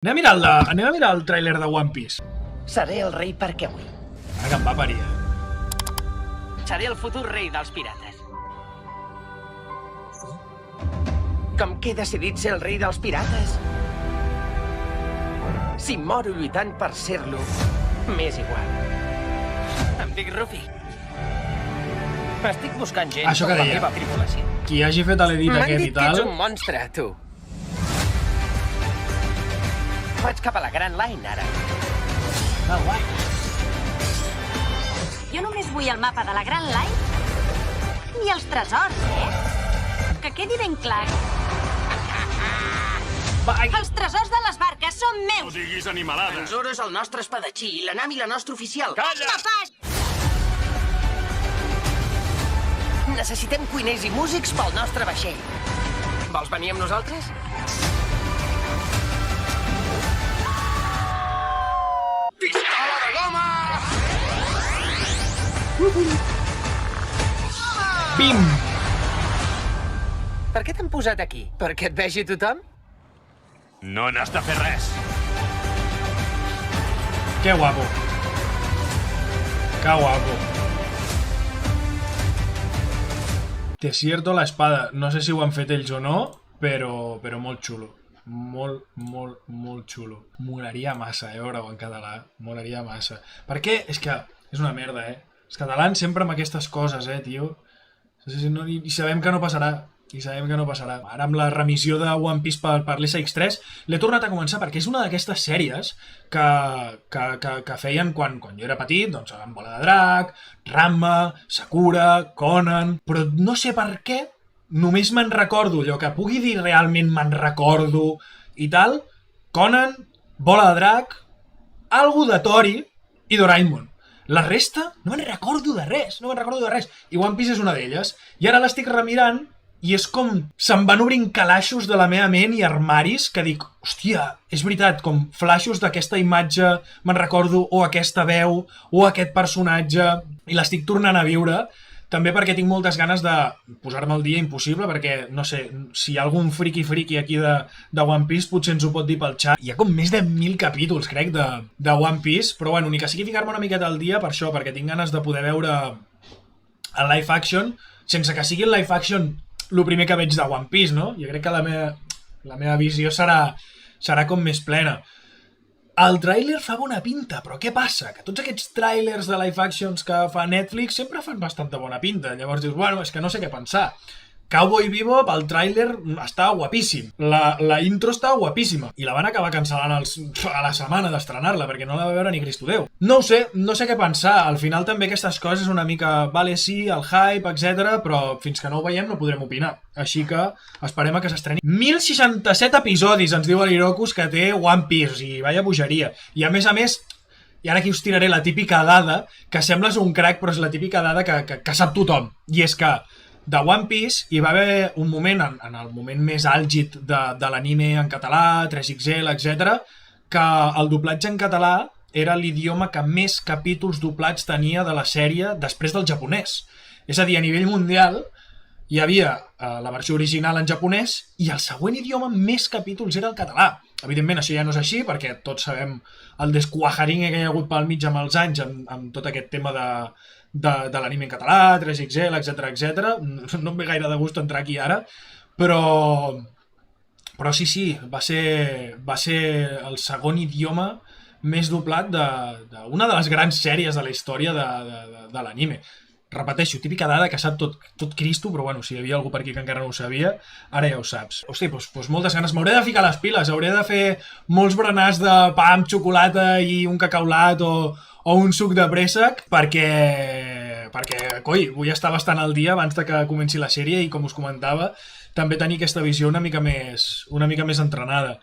Anem a mirar el tràiler de One Piece. Seré el rei perquè vull. Ara que em va parir, Seré el futur rei dels pirates. Com que he decidit ser el rei dels pirates? Si moro lluitant per ser-lo, m'és igual. Em dic Ruffy. Estic buscant gent Això que per la deia. meva tripulació. Qui hagi fet l'edit M'han aquest i dit que ets tal... un monstre, tu. Vaig cap a la Grand Line, ara. Ah, guai. Jo només vull el mapa de la Grand Line i els tresors, Que quedi ben clar. Els tresors de les barques són No meus! diguis animalada. En Zoro és el nostre espadatxí i la Nami la nostra oficial. Calla! Papàs! Necessitem cuiners i músics pel nostre vaixell. Vols venir amb nosaltres? Pistola de goma! Bim! Per què t'han posat aquí? Perquè et vegi tothom? No n'has de fer res. Que guapo. Que guapo. Te cierto la espada. No sé si ho han fet ells o no, però molt xulo. Molt xulo. Molaria massa, veure-ho en català. Molaria massa. Perquè és que és una merda, Els catalans sempre amb aquestes coses, tio. I sabem que no passarà. Ara amb la remissió de One Piece per l'SX3 l'he tornat a començar perquè és una d'aquestes sèries que feien quan jo era petit, doncs amb Bola de Drac, Ranma, Sakura, Conan... Però no sé per què només me'n recordo, allò que pugui dir realment me'n recordo i tal, Conan, Bola de Drac, algo de Tori i Doraemon. La resta no me'n recordo de res, I One Piece és una d'elles. I ara l'estic remirant i és com se'm van obrint calaixos de la meva ment i armaris que dic, hòstia, és veritat, com flaixos d'aquesta imatge me'n recordo, o aquesta veu, o aquest personatge, i l'estic tornant a viure. També perquè tinc moltes ganes de posar-me al dia, impossible, perquè, no sé, si hi ha algun friki aquí de One Piece, potser ens ho pot dir pel xat. Hi ha com més de 1000 capítols, crec, de One Piece, però bueno, ni que sigui ficar-me una miqueta al dia per això, perquè tinc ganes de poder veure el live action, sense que sigui el live action el primer que veig de One Piece, no? Jo crec que la meva visió serà com més plena. El tràiler fa bona pinta, però què passa? Que tots aquests tràilers de live actions que fa Netflix sempre fan bastanta bona pinta. Llavors dius, bueno, és que no sé què pensar. Cowboy Bebop, el tràiler està guapíssim. La intro està guapíssima. I la van acabar cancel·lant a la setmana d'estrenar-la, perquè no la va veure ni Cristo Déu. No ho sé què pensar. Al final també aquestes coses una mica, vale, sí, el hype, etc. però fins que no ho veiem no podrem opinar. Així que esperem a que s'estreni. 1067 episodis, ens diu l'Irokus, que té One Piece, i vaya bogeria. I a més, i ara aquí us tiraré la típica dada, que sembles un crack, però és la típica dada que sap tothom. I és que de One Piece hi va haver un moment, en el moment més àlgid de l'anime en català, 3XL, etc., que el doblatge en català era l'idioma que més capítols doblats tenia de la sèrie després del japonès. És a dir, a nivell mundial hi havia la versió original en japonès i el següent idioma amb més capítols era el català. Evidentment, això ja no és així, perquè tots sabem el desquajaringue que hi ha hagut pel mig amb els anys amb tot aquest tema de l'anime en català, 3XL, etc. No em ve gaire de gust entrar aquí ara, però sí, va ser el segon idioma més doblat d'una de les grans sèries de la història de l'anime. Repeteixo, típica dada que sap tot Cristo, però bueno, si hi havia algú per aquí que encara no ho sabia, ara ja ho saps. Hosti, doncs moltes ganes. M'hauré de ficar les piles, hauré de fer molts berenars de pa amb xocolata i un cacaulat o un suc de préssec, perquè, coi, vull estar bastant al dia abans de que comenci la sèrie i, com us comentava, també tenir aquesta visió una mica més entrenada.